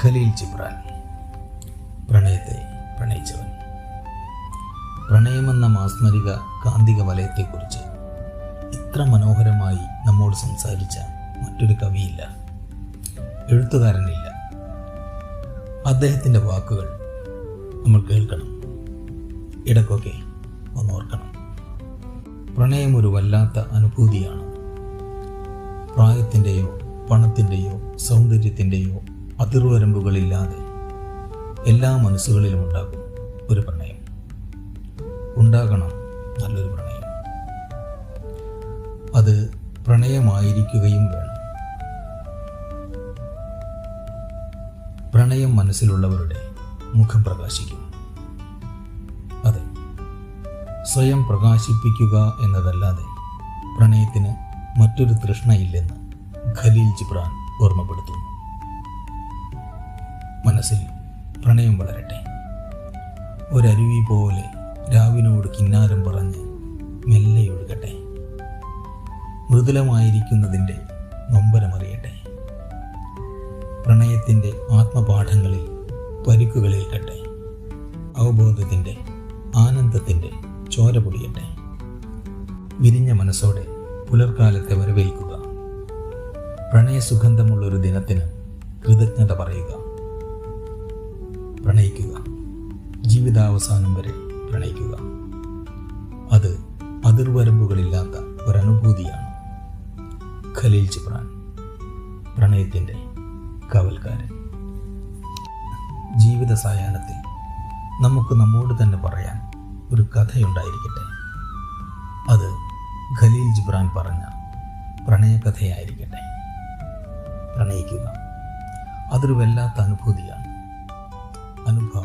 ഖലീൽ ജിബ്രാൻ. പ്രണയത്തെ പ്രണയിച്ചവൻ. പ്രണയമെന്ന മാസ്മരിക കാന്തിക വലയത്തെക്കുറിച്ച് ഇത്ര മനോഹരമായി നമ്മോട് സംസാരിച്ച മറ്റൊരു കവിയില്ല, എഴുത്തുകാരനില്ല. അദ്ദേഹത്തിൻ്റെ വാക്കുകൾ നമ്മൾ കേൾക്കണം, ഇടയ്ക്കൊക്കെ ഒന്നോർക്കണം. പ്രണയം ഒരു വല്ലാത്ത അനുഭൂതിയാണ്. പ്രായത്തിൻ്റെയോ പണത്തിൻ്റെയോ സൗന്ദര്യത്തിൻ്റെയോ അതിർവരമ്പുകളില്ലാതെ എല്ലാ മനസ്സുകളിലും ഉണ്ടാകും ഒരു പ്രണയം. ഉണ്ടാകണം നല്ലൊരു പ്രണയം. അത് പ്രണയമായിരിക്കുകയും വേണം. പ്രണയം മനസ്സിലുള്ളവരുടെ മുഖം പ്രകാശിക്കും. അതെ, സ്വയം പ്രകാശിപ്പിക്കുക എന്നതല്ലാതെ പ്രണയത്തിന് മറ്റൊരു തൃഷ്ണയില്ലെന്ന് ഖലീൽ ജിബ്രാൻ ഓർമ്മപ്പെടുത്തുന്നു. മനസ്സിൽ പ്രണയം വളരട്ടെ. ഒരരുവി പോലെ രാവിനോട് കിന്നാരം പറഞ്ഞ് മെല്ലെ ഒഴുകട്ടെ. മൃദുലമായിരിക്കുന്നതിൻ്റെ നൊമ്പരമറിയട്ടെ. പ്രണയത്തിൻ്റെ ആത്മപാഠങ്ങളിൽ പരിക്കുകളേൽക്കട്ടെ. അവബോധത്തിൻ്റെ ആനന്ദത്തിൻ്റെ ചോര പൊടിയട്ടെ. വിരിഞ്ഞ മനസ്സോടെ പുലർക്കാലത്തെ വരവേൽക്കുക. പ്രണയസുഗന്ധമുള്ളൊരു ദിനത്തിന് കൃതജ്ഞത പറയുക. പ്രണയിക്കുക, ജീവിതാവസാനം വരെ പ്രണയിക്കുക. അത് അതിർവരമ്പുകളില്ലാത്ത ഒരനുഭൂതിയാണ്. ഖലീൽ ജിബ്രാൻ, പ്രണയത്തിൻ്റെ കാവൽക്കാരൻ. ജീവിത സായാഹ്നത്തിൽ നമുക്ക് നമ്മോട് തന്നെ പറയാൻ ഒരു കഥയുണ്ടായിരിക്കട്ടെ. അത് ഖലീൽ ജിബ്രാൻ പറഞ്ഞ പ്രണയകഥയായിരിക്കട്ടെ. പ്രണയിക്കുക, അതൊരു വല്ലാത്ത അനുഭൂതിയാണ്. അനുഭവം